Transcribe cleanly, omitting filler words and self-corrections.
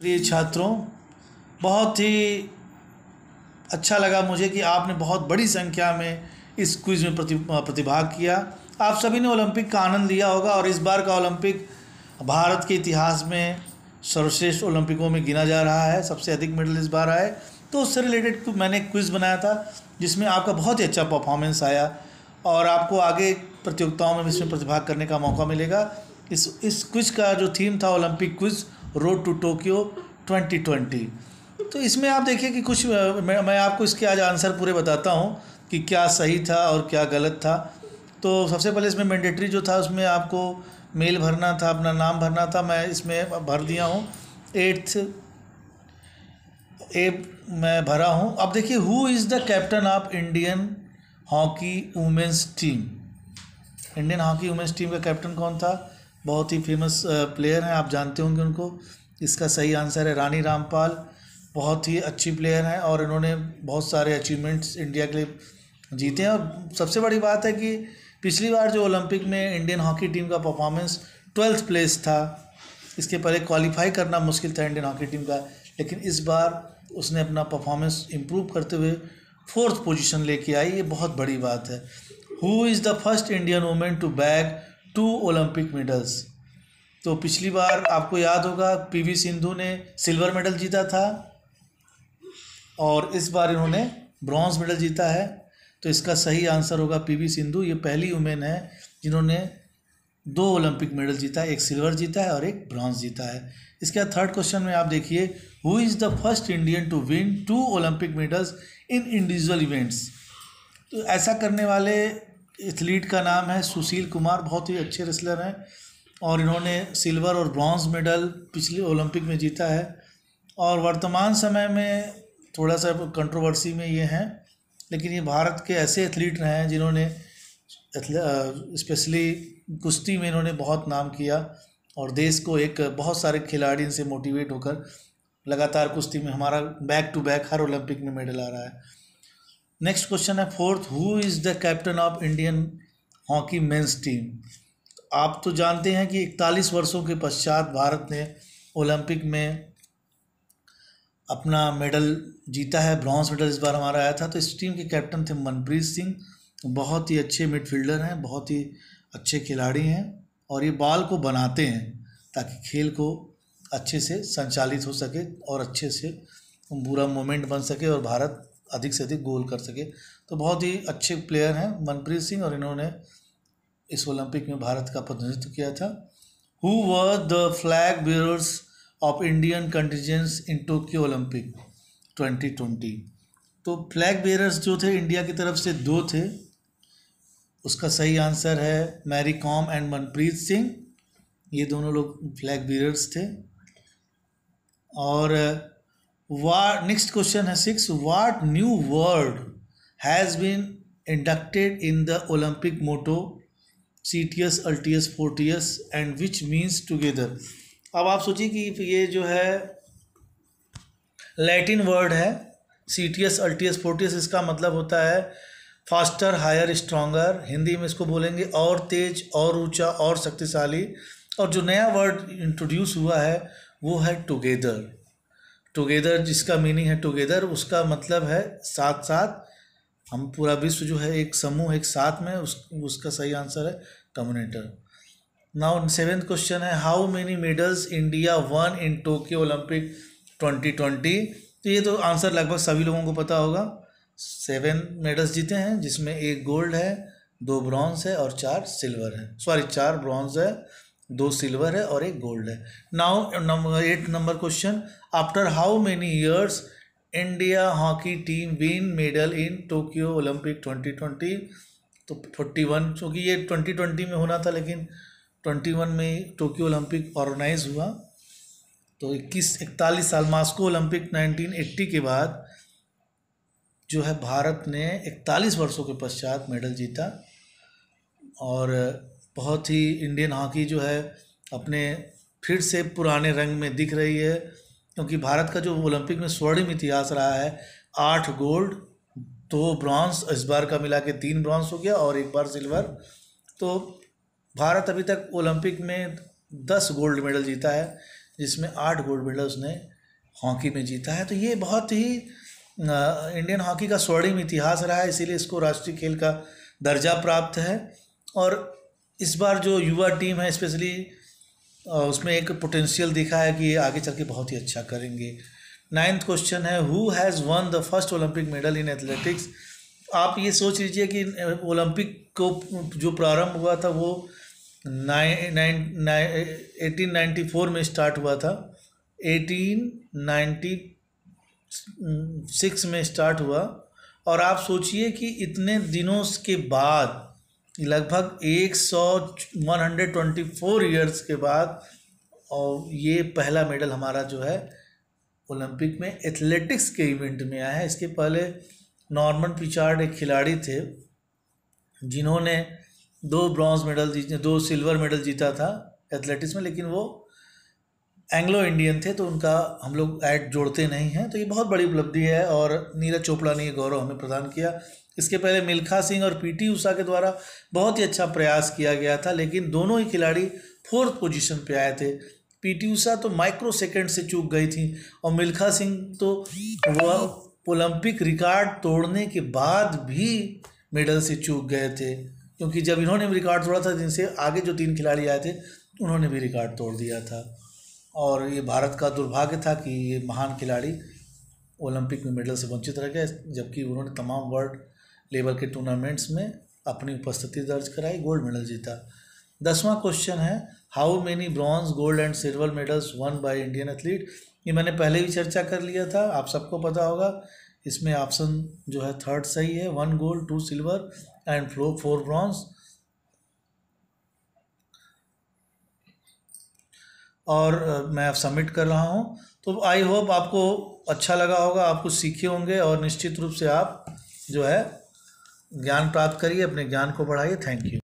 प्रिय छात्रों, बहुत ही अच्छा लगा मुझे कि आपने बहुत बड़ी संख्या में इस क्विज़ में प्रतिभाग किया। आप सभी ने ओलंपिक का आनंद लिया होगा और इस बार का ओलंपिक भारत के इतिहास में सर्वश्रेष्ठ ओलंपिकों में गिना जा रहा है। सबसे अधिक मेडल इस बार आए, तो उससे रिलेटेड मैंने एक क्विज़ बनाया था जिसमें आपका बहुत ही अच्छा परफॉर्मेंस आया और आपको आगे प्रतियोगिताओं में इसमें प्रतिभाग करने का मौका मिलेगा। इस क्विज़ का जो थीम था Olympic quiz road to Tokyo 2020। तो इसमें आप देखिए कि कुछ मैं आपको इसके आज आंसर पूरे बताता हूँ कि क्या सही था और क्या गलत था। तो सबसे पहले इसमें मैंडेटरी जो था उसमें आपको मेल भरना था, अपना नाम भरना था। मैं इसमें भर दिया हूँ 8th ए मैं भरा हूँ। अब देखिए, who is the captain of Indian hockey women's team. Indian hockey women's team का कैप्टन कौन था? बहुत ही फेमस प्लेयर हैं, आप जानते होंगे उनको। इसका सही आंसर है रानी रामपाल। बहुत ही अच्छी प्लेयर हैं और इन्होंने बहुत सारे अचीवमेंट्स इंडिया के लिए जीते हैं। और सबसे बड़ी बात है कि पिछली बार जो ओलंपिक में इंडियन हॉकी टीम का परफॉर्मेंस 12th प्लेस था। इसके पहले क्वालिफाई करना मुश्किल था इंडियन हॉकी टीम का, लेकिन इस बार उसने अपना परफॉर्मेंस इम्प्रूव करते हुए 4th पोजीशन लेके आई। ये बहुत बड़ी बात है। Who is the first Indian women to bag 2 Olympic medals. तो पिछली बार आपको याद होगा पीवी सिंधु ने सिल्वर मेडल जीता था और इस बार इन्होंने ब्रॉन्ज मेडल जीता है। तो इसका सही आंसर होगा पीवी सिंधु। ये पहली वुमेन है जिन्होंने 2 ओलंपिक मेडल जीता है, एक सिल्वर जीता है और एक ब्रॉन्ज जीता है। इसके बाद 3rd क्वेश्चन में आप देखिए, who is the first Indian to win 2 Olympic medals in individual events. तो ऐसा करने वाले एथलीट का नाम है सुशील कुमार। बहुत ही अच्छे रेसलर हैं और इन्होंने सिल्वर और ब्रॉन्ज मेडल पिछले ओलंपिक में जीता है और वर्तमान समय में थोड़ा सा कंट्रोवर्सी में ये हैं, लेकिन ये भारत के ऐसे एथलीट रहे हैं जिन्होंने स्पेशली कुश्ती में इन्होंने बहुत नाम किया और देश को एक बहुत सारे खिलाड़ी इनसे मोटिवेट होकर लगातार कुश्ती में हमारा बैक टू बैक हर ओलंपिक में मेडल आ रहा है। नेक्स्ट क्वेश्चन है 4th, who is the captain of Indian hockey men's team. आप तो जानते हैं कि 41 वर्षों के पश्चात भारत ने ओलंपिक में अपना मेडल जीता है। ब्रॉन्ज मेडल इस बार हमारा आया था। तो इस टीम के कैप्टन थे मनप्रीत सिंह। बहुत ही अच्छे मिडफील्डर हैं, बहुत ही अच्छे खिलाड़ी हैं और ये बॉल को बनाते हैं ताकि खेल को अच्छे से संचालित हो सके और अच्छे से पूरा मोमेंट बन सके और भारत अधिक से अधिक गोल कर सके। तो बहुत ही अच्छे प्लेयर हैं मनप्रीत सिंह और इन्होंने इस ओलंपिक में भारत का प्रतिनिधित्व किया था। Who were the flag bearers of Indian contingents in Tokyo Olympic 2020। तो फ्लैग बेयरर्स जो थे इंडिया की तरफ से 2 थे। उसका सही आंसर है मैरी कॉम एंड मनप्रीत सिंह। ये दोनों लोग फ्लैग बेयरर्स थे। और नेक्स्ट क्वेश्चन है 6, what new word has been inducted in the Olympic motto CTS LTS 40S and which means together. अब आप सोचिए कि ये जो है लैटिन वर्ड है CTS LTS 40S। इसका मतलब होता है फास्टर, हायर, स्ट्रॉन्गर। हिंदी में इसको बोलेंगे और तेज, और ऊंचा, और शक्तिशाली। और जो नया वर्ड इंट्रोड्यूस हुआ है वो है टुगेदर। टुगेदर जिसका मीनिंग है टुगेदर, उसका मतलब है साथ साथ। हम पूरा विश्व जो है एक समूह, एक साथ में, उसका सही आंसर है कम्युनेटर। नाउ 7th क्वेश्चन है, how many medals India one in Tokyo Olympic 2020। तो ये तो आंसर लगभग सभी लोगों को पता होगा। 7 मेडल्स जीते हैं जिसमें 1 गोल्ड है, 2 ब्रॉन्ज है और 4 सिल्वर है। 4 ब्रॉन्ज है, 2 सिल्वर है और 1 गोल्ड है। Now 8 number question, after how many years India hockey team win medal in Tokyo Olympic 2020। तो 41, क्योंकि ये 2020 में होना था लेकिन 21 में टोक्यो ओलंपिक ऑर्गेनाइज हुआ। तो 41 साल, मास्को ओलंपिक 1980 के बाद जो है भारत ने 41 वर्षों के पश्चात मेडल जीता और बहुत ही इंडियन हॉकी जो है अपने फिर से पुराने रंग में दिख रही है, क्योंकि भारत का जो ओलंपिक में स्वर्णिम इतिहास रहा है, 8 गोल्ड, 2 ब्रॉन्ज, इस बार का मिला के 3 ब्रॉन्ज हो गया और 1 बार सिल्वर। तो भारत अभी तक ओलंपिक में 10 गोल्ड मेडल जीता है, जिसमें 8 गोल्ड मेडल उसने हॉकी में जीता है। तो ये बहुत ही इंडियन हॉकी का स्वर्णिम इतिहास रहा है, इसीलिए इसको राष्ट्रीय खेल का दर्जा प्राप्त है। और इस बार जो युवा टीम है स्पेशली उसमें एक पोटेंशियल दिखा है कि ये आगे चल के बहुत ही अच्छा करेंगे। 9th क्वेश्चन है, who has one the first Olympic medal in athletics. आप ये सोच लीजिए कि ओलंपिक को जो प्रारंभ हुआ था वो 1894 में स्टार्ट हुआ था, 1896 में स्टार्ट हुआ। और आप सोचिए कि इतने दिनों के बाद, लगभग 124 ईयर्स के बाद, और ये पहला मेडल हमारा जो है ओलंपिक में एथलेटिक्स के इवेंट में आया है। इसके पहले नॉर्मन पिचार्ड एक खिलाड़ी थे जिन्होंने 2 ब्रॉन्ज मेडल जीते, 2 सिल्वर मेडल जीता था एथलेटिक्स में, लेकिन वो एंग्लो इंडियन थे तो उनका हम लोग ऐड जोड़ते नहीं हैं। तो ये बहुत बड़ी उपलब्धि है और नीरज चोपड़ा ने ये गौरव हमें प्रदान किया। इसके पहले मिल्खा सिंह और पीटी उषा के द्वारा बहुत ही अच्छा प्रयास किया गया था, लेकिन दोनों ही खिलाड़ी 4th पोजीशन पे आए थे। पीटी उषा तो माइक्रो सेकेंड से चूक गई थी और मिल्खा सिंह तो वह ओलंपिक रिकॉर्ड तोड़ने के बाद भी मेडल से चूक गए थे, क्योंकि जब इन्होंने रिकॉर्ड तोड़ा था जिनसे आगे जो 3 खिलाड़ी आए थे उन्होंने भी रिकॉर्ड तोड़ दिया था। और ये भारत का दुर्भाग्य था कि ये महान खिलाड़ी ओलंपिक में मेडल से वंचित रह गए, जबकि उन्होंने तमाम वर्ल्ड लेवल के टूर्नामेंट्स में अपनी उपस्थिति दर्ज कराई, गोल्ड मेडल जीता। 10वां क्वेश्चन है, how many bronze, gold and silver medals one by Indian athlete. ये मैंने पहले भी चर्चा कर लिया था, आप सबको पता होगा। इसमें ऑप्शन जो है 3rd सही है, 1 गोल्ड 2 सिल्वर एंड 4 ब्रॉन्ज। और मैं अब सबमिट कर रहा हूँ। तो आई होप आपको अच्छा लगा होगा, आप कुछ सीखे होंगे और निश्चित रूप से आप जो है ज्ञान प्राप्त करिए, अपने ज्ञान को बढ़ाइए। Thank you.